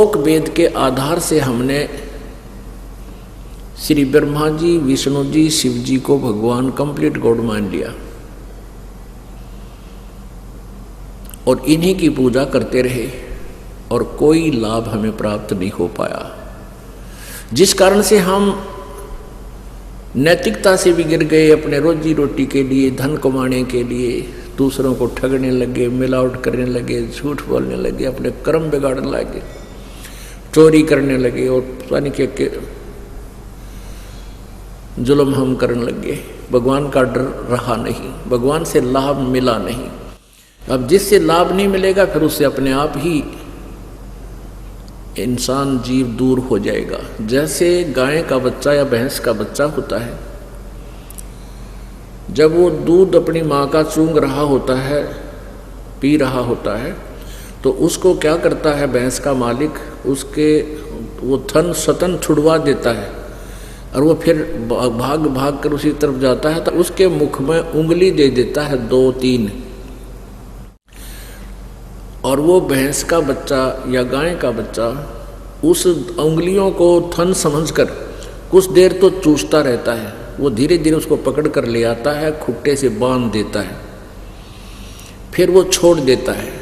श्लोक वेद के आधार से हमने श्री ब्रह्मा जी, विष्णु जी, शिव जी को भगवान कंप्लीट गॉड मान लिया और इन्हीं की पूजा करते रहे और कोई लाभ हमें प्राप्त नहीं हो पाया, जिस कारण से हम नैतिकता से भी गिर गए। अपने रोजी रोटी के लिए, धन कमाने के लिए दूसरों को ठगने लगे, मिलावट करने लगे, झूठ बोलने लगे, अपने कर्म बिगाड़ने लगे, चोरी करने लगे और पता नहीं क्या के जुल्म हम करने लगे। भगवान का डर रहा नहीं, भगवान से लाभ मिला नहीं। अब जिससे लाभ नहीं मिलेगा फिर उससे अपने आप ही इंसान जीव दूर हो जाएगा। जैसे गाय का बच्चा या भैंस का बच्चा होता है, जब वो दूध अपनी माँ का चूंग रहा होता है, पी रहा होता है, तो उसको क्या करता है भैंस का मालिक, उसके वो थन सतन छुड़वा देता है और वो फिर भाग भाग कर उसी तरफ जाता है, तो उसके मुख में उंगली दे देता है 2-3, और वो भैंस का बच्चा या गाय का बच्चा उस उंगलियों को थन समझकर कुछ देर तो चूसता रहता है। वो धीरे धीरे उसको पकड़ कर ले आता है, खुट्टे से बांध देता है, फिर वो छोड़ देता है।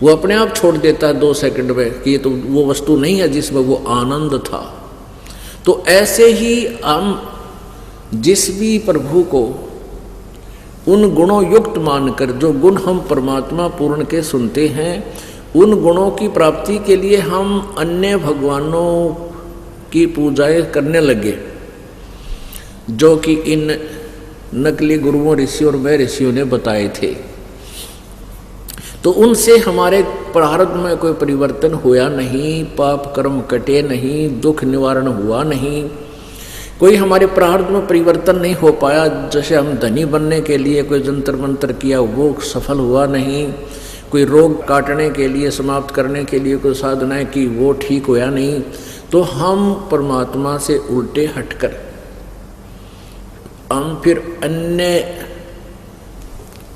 वो अपने आप छोड़ देता है 2 सेकंड में कि ये तो वो वस्तु नहीं है जिसमें वो आनंद था। तो ऐसे ही हम जिस भी प्रभु को उन गुणों युक्त मानकर, जो गुण हम परमात्मा पूर्ण के सुनते हैं, उन गुणों की प्राप्ति के लिए हम अन्य भगवानों की पूजाएं करने लगे, जो कि इन नकली गुरुओं, ऋषियों और वह ऋषियों ने बताए थे। तो उनसे हमारे प्रारब्ध में कोई परिवर्तन हुआ नहीं, पाप कर्म कटे नहीं, दुख निवारण हुआ नहीं, कोई हमारे प्रारब्ध में परिवर्तन नहीं हो पाया। जैसे हम धनी बनने के लिए कोई जंतर मंतर किया वो सफल हुआ नहीं, कोई रोग काटने के लिए, समाप्त करने के लिए कोई साधनाएं की वो ठीक हुआ नहीं। तो हम परमात्मा से उल्टे हटकर हम फिर अन्य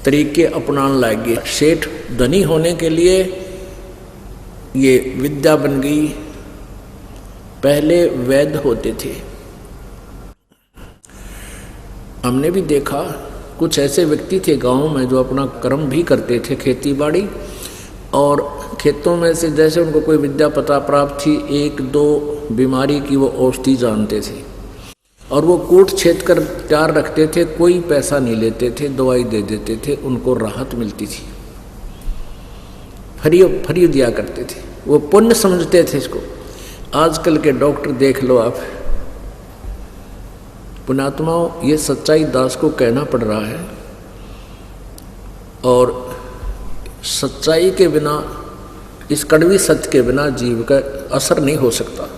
तरीके अपनाने लगे। सेठ धनी होने के लिए ये विद्या बन गई। पहले वैद्य होते थे। हमने भी देखा कुछ ऐसे व्यक्ति थे गांव में जो अपना कर्म भी करते थे, खेती बाड़ी, और खेतों में से जैसे उनको कोई विद्या पता प्राप्त थी, 1-2 बीमारी की वो औषधि जानते थे और वो कूट छेद कर तैयार रखते थे। कोई पैसा नहीं लेते थे, दवाई दे देते थे, उनको राहत मिलती थी, फ्री दिया करते थे, वो पुण्य समझते थे इसको। आजकल के डॉक्टर देख लो आप, पुण्यात्माओं, ये सच्चाई दास को कहना पड़ रहा है, और सच्चाई के बिना, इस कड़वी सत्य के बिना जीव का असर नहीं हो सकता।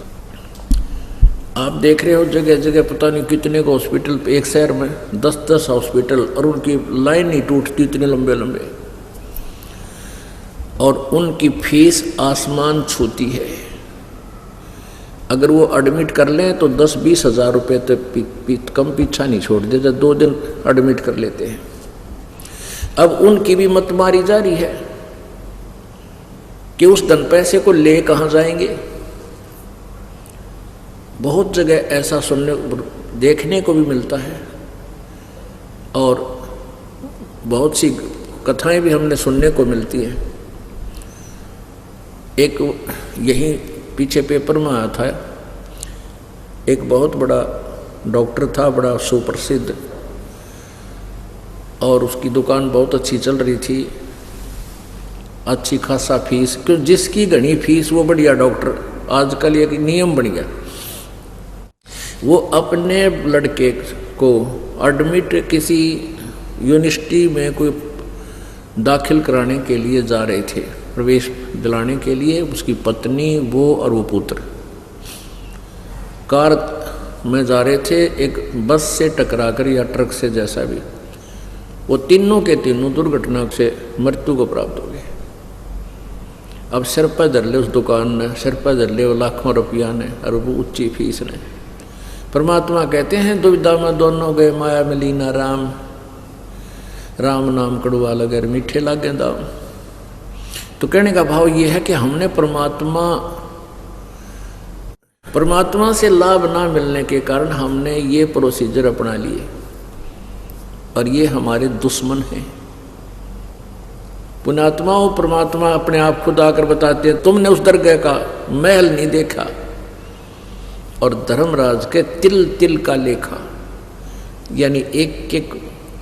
आप देख रहे हो जगह जगह पता नहीं कितने को हॉस्पिटल, एक शहर में 10-10 हॉस्पिटल, और उनकी लाइन नहीं टूटती, इतने लंबे लंबे, और उनकी फीस आसमान छूती है। अगर वो एडमिट कर लें तो 10-20 हज़ार रुपये तो कम पीछा नहीं छोड़ देते, 2 दिन एडमिट कर लेते हैं। अब उनकी भी मत मारी जा रही है कि उस धन पैसे को ले कहाँ जाएंगे। बहुत जगह ऐसा सुनने देखने को भी मिलता है, और बहुत सी कथाएं भी हमने सुनने को मिलती है। एक यही पीछे पेपर में आया था, एक बहुत बड़ा डॉक्टर था, बड़ा सुप्रसिद्ध, और उसकी दुकान बहुत अच्छी चल रही थी, अच्छी खासा फीस, क्यों जिसकी घनी फीस वो बढ़िया डॉक्टर। आजकल एक नियम बन गया, वो अपने लड़के को एडमिट किसी यूनिवर्सिटी में कोई दाखिल कराने के लिए जा रहे थे, प्रवेश दिलाने के लिए। उसकी पत्नी, वो और वो पुत्र कार में जा रहे थे, एक बस से टकराकर या ट्रक से, जैसा भी, वो तीनों के तीनों दुर्घटना से मृत्यु को प्राप्त हो गए। अब सिर पर धर ले उस दुकान ने, सिर पर धर ले वो लाखों रुपया ने, और वो ऊंची फीस ने। परमात्मा कहते हैं दुविधा में दोनों गए, माया मिली ना राम, राम नाम कड़वा लगे मीठे लागे दाम। तो कहने का भाव ये है कि हमने परमात्मा से लाभ ना मिलने के कारण हमने ये प्रोसीजर अपना लिए और ये हमारे दुश्मन हैं। पुण्यात्मा और परमात्मा अपने आप खुद आकर बताते हैं, तुमने उस दरगाह का महल नहीं देखा और धर्मराज के तिल तिल का लेखा, यानी एक एक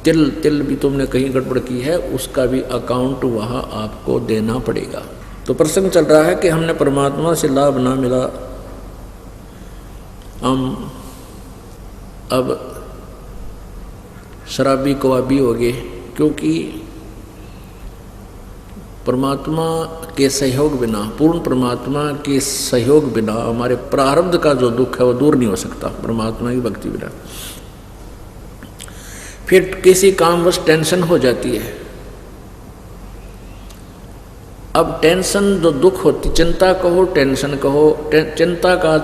तिल तिल भी तुमने कहीं गड़बड़ की है, उसका भी अकाउंट वहाँ आपको देना पड़ेगा। तो प्रसंग चल रहा है कि हमने परमात्मा से लाभ ना मिला, हम अब शराबी कवाबी हो गए, क्योंकि परमात्मा के सहयोग बिना, पूर्ण परमात्मा के सहयोग बिना हमारे प्रारब्ध का जो दुख है वो दूर नहीं हो सकता परमात्मा की भक्ति बिना। फिर किसी काम बस टेंशन हो जाती है। अब टेंशन जो दुख होती, चिंता कहो टेंशन कहो, चिंता का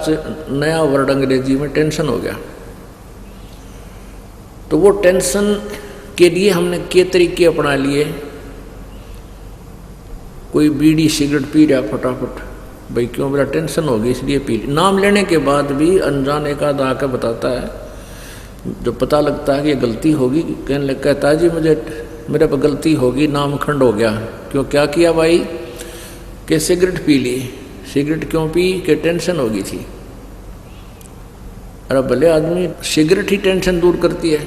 नया वर्ड अंग्रेजी में टेंशन हो गया। तो वो टेंशन के लिए हमने के तरीके अपना लिए। कोई बीड़ी सिगरेट पी रहा फटाफट, भाई क्यों, मेरा टेंशन होगी इसलिए पी ली। नाम लेने के बाद भी अनजान एक आध आकर बताता है, जो पता लगता है कि ये गलती होगी, कहने लग कहता है जी मेरे पर गलती होगी, नाम खंड हो गया। क्यों, क्या किया भाई, कि सिगरेट पी ली। सिगरेट क्यों पी, कि टेंशन होगी थी। अरे भले आदमी, सिगरेट ही टेंशन दूर करती है।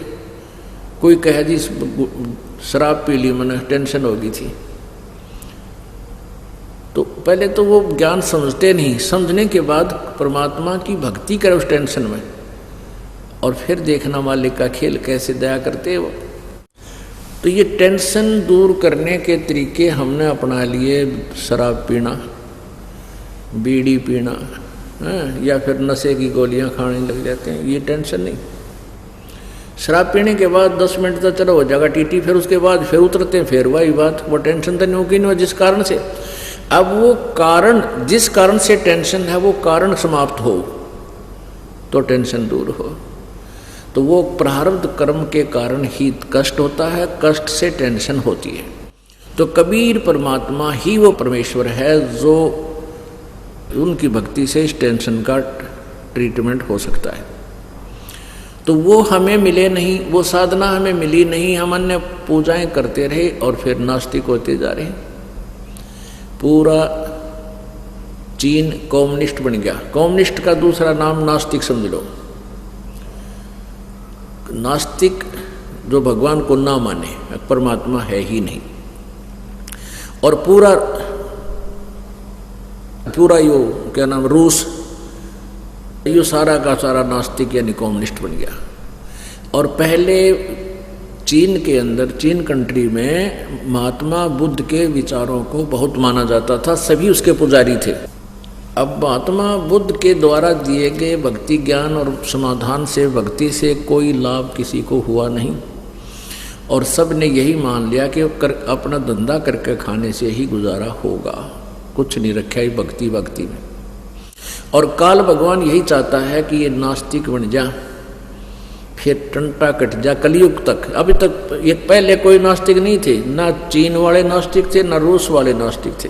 कोई कहे जी शराब पी ली मैंने, टेंशन होगी थी। तो पहले तो वो ज्ञान समझते नहीं, समझने के बाद परमात्मा की भक्ति करे उस टेंशन में, और फिर देखना मालिक का खेल कैसे दया करते वो। तो ये टेंशन दूर करने के तरीके हमने अपना लिए। शराब पीना, बीड़ी पीना, या फिर नशे की गोलियां खाने लग जाते हैं, ये टेंशन नहीं। शराब पीने के बाद 10 मिनट तक चलो हो जाएगा टीटी, फिर उसके बाद फिर उतरते हैं, फिर वही बात, वो टेंशन तो नहीं होगी नहीं जिस कारण से। अब वो कारण, जिस कारण से टेंशन है वो कारण समाप्त हो तो टेंशन दूर हो। तो वो प्रारब्ध कर्म के कारण ही कष्ट होता है, कष्ट से टेंशन होती है। तो कबीर परमात्मा ही वो परमेश्वर है जो उनकी भक्ति से इस टेंशन का ट्रीटमेंट हो सकता है। तो वो हमें मिले नहीं, वो साधना हमें मिली नहीं, हम अन्य पूजाएं करते रहे और फिर नास्तिक होते जा रहे। पूरा चीन कम्युनिस्ट बन गया। कम्युनिस्ट का दूसरा नाम नास्तिक समझ लो। नास्तिक जो भगवान को ना माने, परमात्मा है ही नहीं। और पूरा यो क्या नाम, रूस, यो सारा का सारा नास्तिक यानी कम्युनिस्ट बन गया। और पहले चीन के अंदर, चीन कंट्री में महात्मा बुद्ध के विचारों को बहुत माना जाता था, सभी उसके पुजारी थे। अब महात्मा बुद्ध के द्वारा दिए गए भक्ति ज्ञान और समाधान से, भक्ति से कोई लाभ किसी को हुआ नहीं, और सब ने यही मान लिया कि अपना धंधा करके खाने से ही गुजारा होगा, कुछ नहीं रखा ही भक्ति में। और काल भगवान यही चाहता है कि ये नास्तिक बन जा, फिर टंटा कट जा कलयुग तक। अभी तक ये पहले कोई नास्तिक नहीं थे, ना चीन वाले नास्तिक थे, ना रूस वाले नास्तिक थे।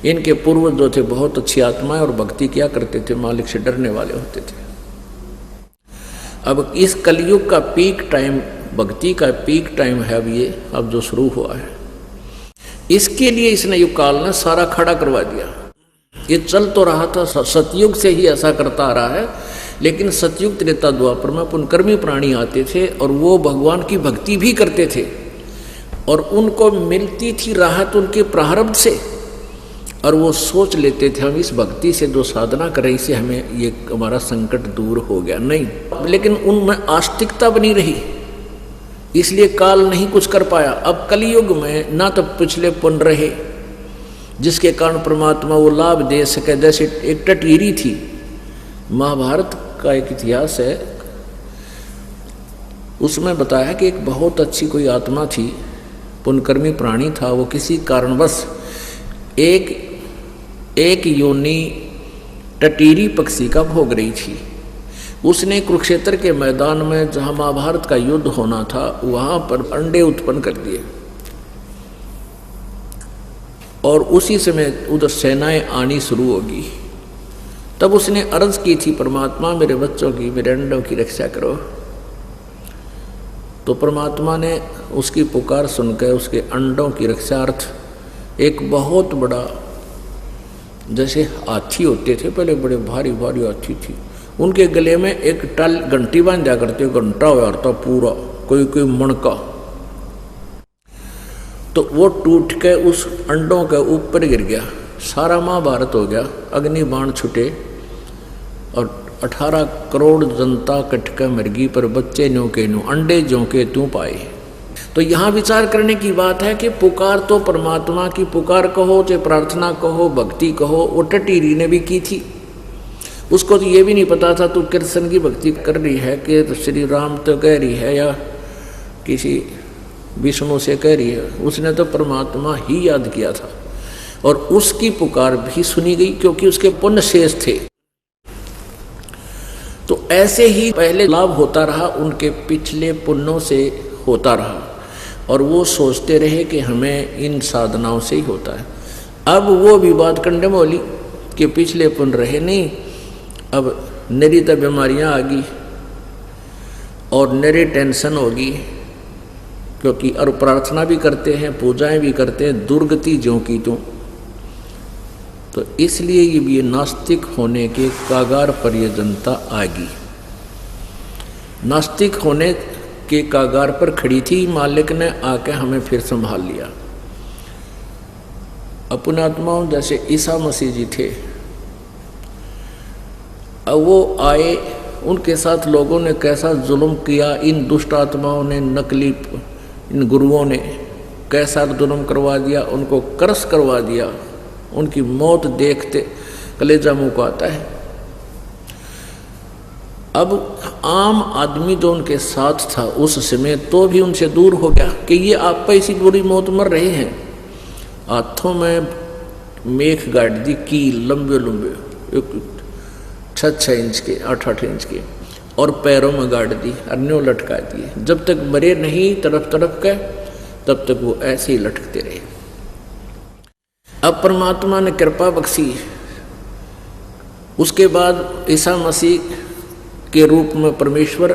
इनके पूर्वज जो थे बहुत अच्छी आत्माएं और भक्ति किया करते थे, मालिक से डरने वाले होते थे। अब इस कलयुग का पीक टाइम, भक्ति का पीक टाइम है अब जो शुरू हुआ है, इसके लिए इसने युग काल ने सारा खड़ा करवा दिया। ये चल तो रहा था, सतयुग से ही ऐसा करता आ रहा है, लेकिन सतयुग त्रेता द्वापर में पुनकर्मी प्राणी आते थे और वो भगवान की भक्ति भी करते थे, और उनको मिलती थी राहत उनके प्रारब्ध से, और वो सोच लेते थे हम इस भक्ति से जो साधना कर रही से हमें ये हमारा संकट दूर हो गया। नहीं, लेकिन उनमें आस्तिकता बनी रही, इसलिए काल नहीं कुछ कर पाया। अब कलयुग में ना तो पिछले पुण्य रहे जिसके कारण परमात्मा वो लाभ दे सके। जैसे एक टटीरी थी, महाभारत का एक इतिहास है, उसमें बताया कि एक बहुत अच्छी कोई आत्मा थी, पुण्यकर्मी प्राणी था। वो किसी कारणवश एक योनि टटीरी पक्षी का भोग रही थी। उसने कुरुक्षेत्र के मैदान में जहाँ महाभारत का युद्ध होना था, वहाँ पर अंडे उत्पन्न कर दिए। और उसी समय उधर सेनाएं आनी शुरू होगी। तब उसने अर्ज की थी, परमात्मा मेरे बच्चों की, मेरे अंडों की रक्षा करो। तो परमात्मा ने उसकी पुकार सुनकर उसके अंडों की रक्षार्थ एक बहुत बड़ा, जैसे हाथी होते थे पहले, बड़े भारी भारी हाथी थी, उनके गले में एक टल घंटी बांध दिया करते, घंटा हुआ था पूरा, कोई कोई मणका, तो वो टूट के उस अंडों के ऊपर गिर गया। सारा महाभारत हो गया, अग्नि बाण छुटे और 18 करोड़ जनता कटके मर गई, पर बच्चे न्यों के न्यों, अंडे ज्यों के त्यों पाए। तो यहाँ विचार करने की बात है कि पुकार तो परमात्मा की पुकार कहो, चाहे प्रार्थना कहो, भक्ति कहो, वो टटीरी ने भी की थी। उसको तो ये भी नहीं पता था तू कृष्ण की भक्ति कर रही है कि श्री राम तो कह रही है या किसी विष्णु से कह रही है। उसने तो परमात्मा ही याद किया था और उसकी पुकार भी सुनी गई, क्योंकि उसके पुण्य शेष थे। तो ऐसे ही पहले लाभ होता रहा, उनके पिछले पुण्यों से होता रहा, और वो सोचते रहे कि हमें इन साधनाओं से ही होता है। अब वो विवाद कंडम होली कि पिछले पुण्य रहे नहीं, अब नरी तो बीमारियाँ आ गई और नरी टेंशन होगी, क्योंकि और प्रार्थना भी करते हैं, पूजाएं भी करते हैं, दुर्गति ज्यों की त्यों। तो इसलिए ये नास्तिक होने के कागार पर यह जनता आ गई, नास्तिक होने के कागार पर खड़ी थी। मालिक ने आके हमें फिर संभाल लिया। अपने आत्माओं जैसे ईसा मसीह जी थे, अब वो आए, उनके साथ लोगों ने कैसा जुल्म किया, इन दुष्ट आत्माओं ने, नकली इन गुरुओं ने कैसा जुल्म करवा दिया, उनको कर्स करवा दिया, उनकी मौत देखते कलेजा मुंह को आता है। अब आम आदमी जो उनके साथ था उस समय, तो भी उनसे दूर हो गया कि ये आप पे इसी बुरी मौत मर रहे हैं। हाथों में मेख गाड़ दी की लंबे लंबे 6-6 इंच के, 8-8 इंच के, और पैरों में गाड़ दी, अन्यों लटका दिए। जब तक मरे नहीं तरफ तरफ के, तब तक वो ऐसे ही लटकते रहे। अब परमात्मा ने कृपा बख्शी, उसके बाद ईसा मसीह के रूप में परमेश्वर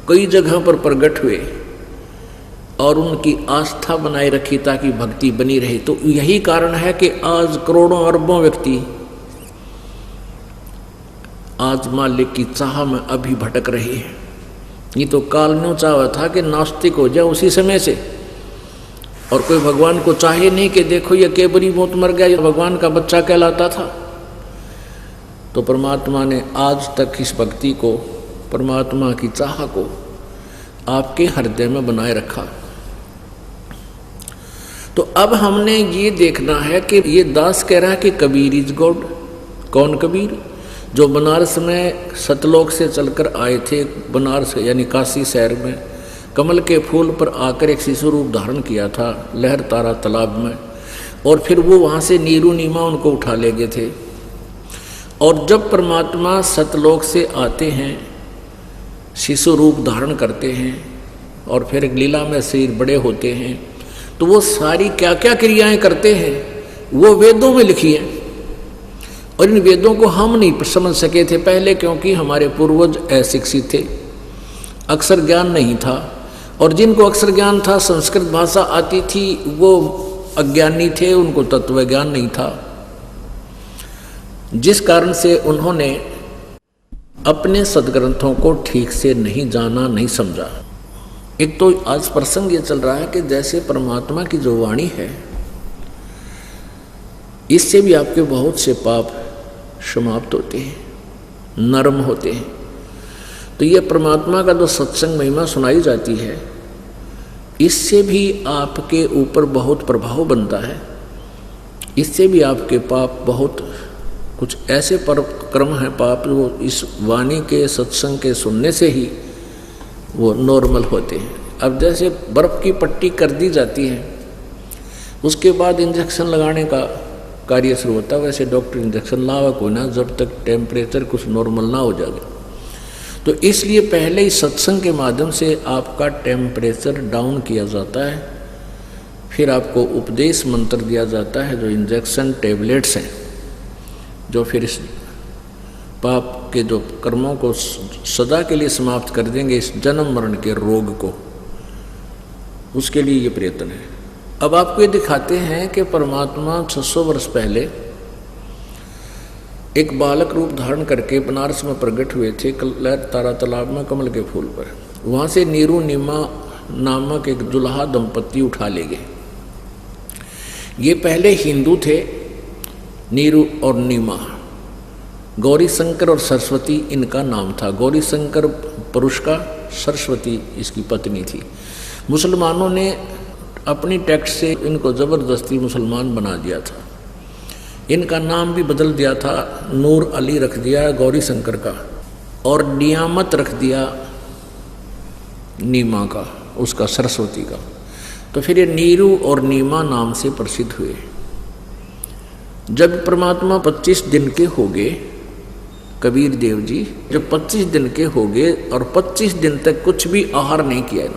कई जगह पर प्रकट हुए और उनकी आस्था बनाए रखी ताकि भक्ति बनी रहे। तो यही कारण है कि आज करोड़ों अरबों व्यक्ति आज मालिक की चाह में अभी भटक रहे हैं। ये तो काल ने चाहा था कि नास्तिक हो जाए उसी समय से, और कोई भगवान को चाहे नहीं कि देखो ये के बुरी मौत मर गया, ये भगवान का बच्चा कहलाता था। तो परमात्मा ने आज तक इस भक्ति को, परमात्मा की चाह को आपके हृदय में बनाए रखा। तो अब हमने ये देखना है कि ये दास कह रहा है कि कबीर इज गॉड। कौन कबीर? जो बनारस में सतलोक से चलकर आए थे, बनारस यानी काशी शहर में कमल के फूल पर आकर एक शिशु रूप धारण किया था लहर तारा तालाब में, और फिर वो वहाँ से नीरू नीमा उनको उठा ले गए थे। और जब परमात्मा सतलोक से आते हैं, शिशु रूप धारण करते हैं और फिर लीला में शरीर बड़े होते हैं, तो वो सारी क्या क्या क्रियाएं करते हैं वो वेदों में लिखी हैं। और इन वेदों को हम नहीं समझ सके थे पहले, क्योंकि हमारे पूर्वज अशिक्षित थे, अक्षर ज्ञान नहीं था, और जिनको अक्षर ज्ञान था, संस्कृत भाषा आती थी, वो अज्ञानी थे, उनको तत्व ज्ञान नहीं था, जिस कारण से उन्होंने अपने सदग्रंथों को ठीक से नहीं जाना, नहीं समझा। एक तो आज प्रसंग ये चल रहा है कि जैसे परमात्मा की जो वाणी है, इससे भी आपके बहुत से पाप समाप्त होते हैं, नरम होते हैं। तो ये परमात्मा का जो सत्संग महिमा सुनाई जाती है, इससे भी आपके ऊपर बहुत प्रभाव बनता है, इससे भी आपके पाप बहुत कुछ ऐसे क्रम हैं पाप वो इस वाणी के सत्संग के सुनने से ही वो नॉर्मल होते हैं। अब जैसे बर्फ़ की पट्टी कर दी जाती है, उसके बाद इंजेक्शन लगाने का कार्य शुरू होता है, वैसे डॉक्टर इंजेक्शन लावक होना जब तक टेम्परेचर कुछ नॉर्मल ना हो जाए। तो इसलिए पहले ही सत्संग के माध्यम से आपका टेम्परेचर डाउन किया जाता है, फिर आपको उपदेश मंत्र दिया जाता है, जो इंजेक्शन टैबलेट्स हैं, जो फिर इस पाप के जो कर्मों को सदा के लिए समाप्त कर देंगे, इस जन्म मरण के रोग को, उसके लिए ये प्रयत्न है। अब आपको ये दिखाते हैं कि परमात्मा 600 वर्ष पहले एक बालक रूप धारण करके बनारस में प्रकट हुए थे, तारा तालाब में कमल के फूल पर। वहाँ से नीरू नीमा नामक एक दुल्हा दंपत्ति उठा ले गए। ये पहले हिंदू थे, नीरू और नीमा। गौरी शंकर और सरस्वती इनका नाम था। गौरी शंकर पुरुष का, सरस्वती इसकी पत्नी थी। मुसलमानों ने अपनी टैक्स से इनको ज़बरदस्ती मुसलमान बना दिया था। इनका नाम भी बदल दिया था, नूर अली रख दिया गौरी शंकर का, और नियामत रख दिया नीमा का, उसका सरस्वती का। तो फिर ये नीरू और नीमा नाम से प्रसिद्ध हुए। जब परमात्मा 25 दिन के हो गए, कबीर देव जी जब 25 दिन के हो गए और 25 दिन तक कुछ भी आहार नहीं किया,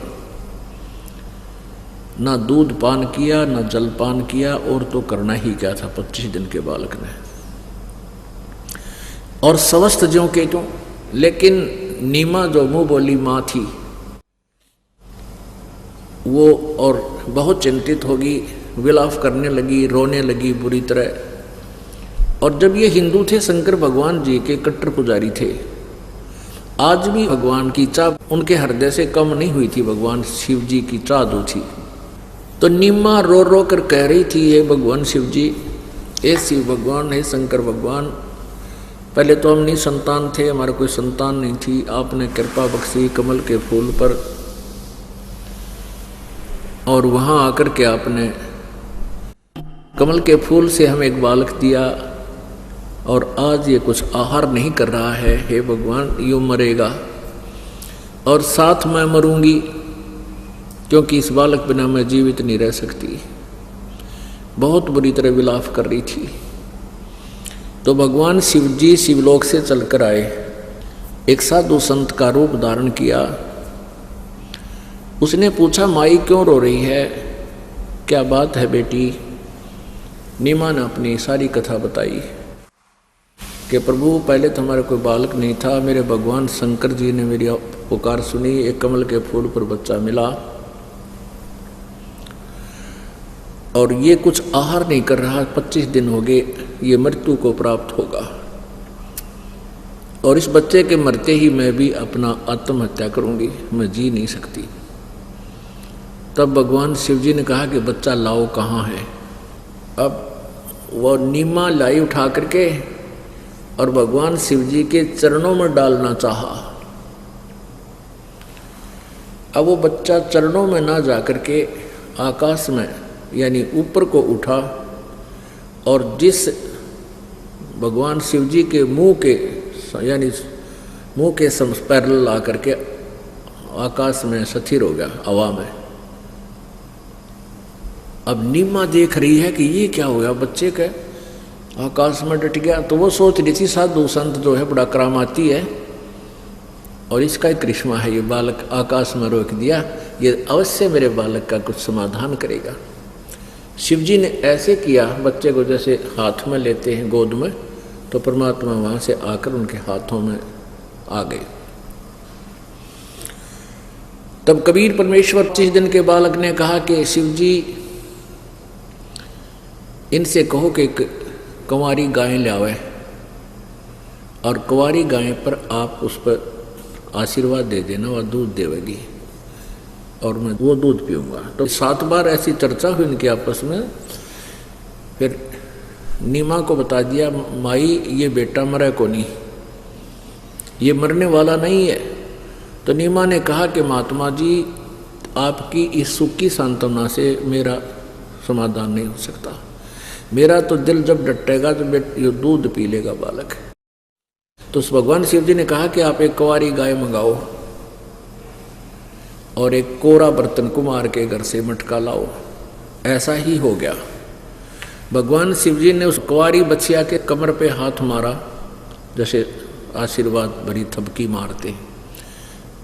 ना दूध पान किया, ना जल पान किया, और तो करना ही क्या था 25 दिन के बालक ने। और स्वस्थ ज्यों के त्यों। लेकिन नीमा जो मुंह बोली माँ थी, वो और बहुत चिंतित होगी, विलाप करने लगी, रोने लगी बुरी तरह। और जब ये हिंदू थे, शंकर भगवान जी के कट्टर पुजारी थे, आज भी भगवान की चाह उनके हृदय से कम नहीं हुई थी, भगवान शिव जी की चाह दो थी। तो नीमा रो रो कर कह रही थी, हे भगवान शिव जी, हे शिव भगवान, हे शंकर भगवान, पहले तो हम नहीं संतान थे, हमारा कोई संतान नहीं थी, आपने कृपा बख्शी कमल के फूल पर, और वहाँ आकर के आपने कमल के फूल से हमें एक बालक दिया, और आज ये कुछ आहार नहीं कर रहा है, हे भगवान यूँ मरेगा और साथ मैं मरूंगी, क्योंकि इस बालक बिना मैं जीवित नहीं रह सकती। बहुत बुरी तरह विलाप कर रही थी। तो भगवान शिव जी शिवलोक से चलकर आए, एक साधु संत का रूप धारण किया। उसने पूछा, माई क्यों रो रही है, क्या बात है बेटी? नीमा ने अपनी सारी कथा बताई कि प्रभु पहले तो हमारा कोई बालक नहीं था, मेरे भगवान शंकर जी ने मेरी पुकार सुनी, एक कमल के फूल पर बच्चा मिला, और ये कुछ आहार नहीं कर रहा, 25 दिन हो गए, ये मृत्यु को प्राप्त होगा, और इस बच्चे के मरते ही मैं भी अपना आत्महत्या करूंगी, मैं जी नहीं सकती। तब भगवान शिव जी ने कहा कि बच्चा लाओ, कहाँ है? अब वो नीमा लाई उठा करके और भगवान शिव जी के चरणों में डालना चाहा। अब वो बच्चा चरणों में ना जा करके आकाश में यानी ऊपर को उठा, और जिस भगवान शिव जी के मुंह के यानी मुंह के पैरेलल आकर के आकाश में स्थिर हो गया, हवा में। अब नीमा देख रही है कि ये क्या हो गया, बच्चे के आकाश में डट गया। तो वो सोच रही थी साधु संत जो है बड़ा करामाती है, और इसका एक करिश्मा है, ये बालक आकाश में रोक दिया, ये अवश्य मेरे बालक का कुछ समाधान करेगा। शिव जी ने ऐसे किया, बच्चे को जैसे हाथ में लेते हैं गोद में, तो परमात्मा वहाँ से आकर उनके हाथों में आ गए। तब कबीर परमेश्वर 25 दिन के बालक ने कहा कि शिव जी इनसे कहो कि कंवारी गाय ले आवे, और कंवारी गाय पर आप उस पर आशीर्वाद दे देना, वह दूध देवेगी और मैं वो दूध पीऊँगा। तो 7 बार ऐसी चर्चा हुई इनके आपस में। फिर नीमा को बता दिया, माई ये बेटा मरे को नहीं, ये मरने वाला नहीं है। तो नीमा ने कहा कि महात्मा जी, आपकी इस सुख की सांत्वना से मेरा समाधान नहीं हो सकता, मेरा तो दिल जब डटेगा तो ये दूध पी लेगा बालक। तो भगवान शिव जी ने कहा कि आप एक कुंवारी गाय मंगाओ और एक कोरा बर्तन कुमार के घर से मटका लाओ। ऐसा ही हो गया। भगवान शिव जी ने उस कुंवारी बच्चिया के कमर पे हाथ मारा, जैसे आशीर्वाद भरी थपकी मारते,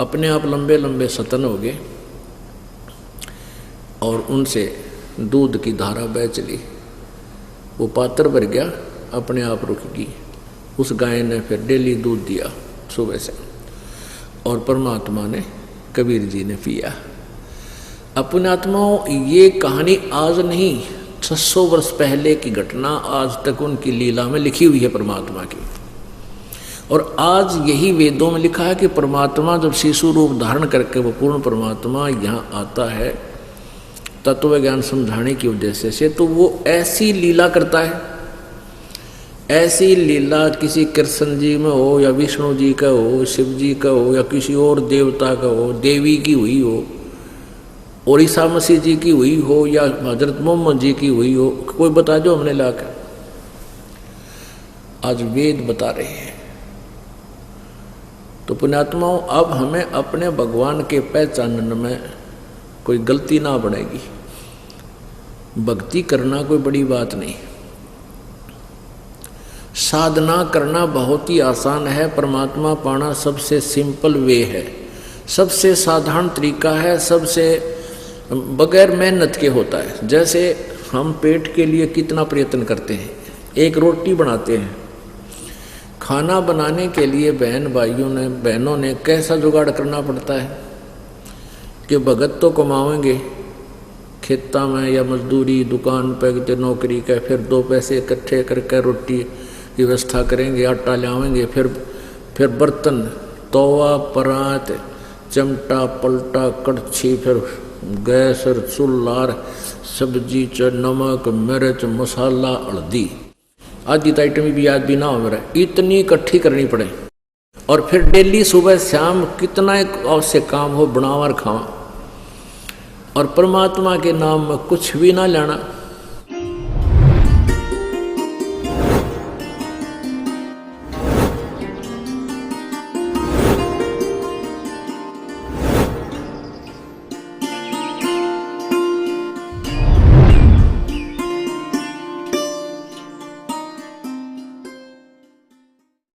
अपने आप लंबे लंबे सतन हो गए और उनसे दूध की धारा बह चली, वो पात्र भर गया, अपने आप रुक गई। उस गाय ने फिर डेली दूध दिया सुबह से, और परमात्मा ने, कबीर जी ने पिया। अपने आत्माओं, ये कहानी आज नहीं, 600 वर्ष पहले की घटना आज तक उनकी लीला में लिखी हुई है परमात्मा की। और आज यही वेदों में लिखा है कि परमात्मा जब शिशु रूप धारण करके वो पूर्ण परमात्मा यहाँ आता है तत्व ज्ञान समझाने की उद्देश्य से, तो वो ऐसी लीला करता है, ऐसी लीला किसी कृष्ण जी में हो या विष्णु जी का हो, शिव जी का हो या किसी और देवता का हो, देवी की हुई हो, और ईसा मसीह जी की हुई हो या हजरत मोहम्मद जी की हुई हो, कोई बता दो हमने लाकर। आज वेद बता रहे हैं। तो पुण्यात्माओं, अब हमें अपने भगवान के पहचानने में कोई गलती ना बढ़ेगी। भक्ति करना कोई बड़ी बात नहीं, साधना करना बहुत ही आसान है। परमात्मा पाना सबसे सिंपल वे है, सबसे साधारण तरीका है, सबसे बगैर मेहनत के होता है। जैसे हम पेट के लिए कितना प्रयत्न करते हैं, एक रोटी बनाते हैं, खाना बनाने के लिए बहनों ने कैसा जुगाड़ करना पड़ता है कि भगत तो कमाएंगे खेता में या मजदूरी दुकान पर नौकरी का, फिर 2 पैसे इकट्ठे करके रोटी की व्यवस्था करेंगे, आटा लाएंगे, फिर बर्तन, तवा, परात, चिमटा, पलटा, कड़छी, फिर गैस और चूल्हा, सब्जी च नमक, मिर्च, मसाला, हल्दी आदि आइटम भी याद भी ना हो मेरा, इतनी इकट्ठी करनी पड़े। और फिर डेली सुबह शाम कितना एक आवश्यक काम हो, बनावा और खावा, और परमात्मा के नाम में कुछ भी ना लेना।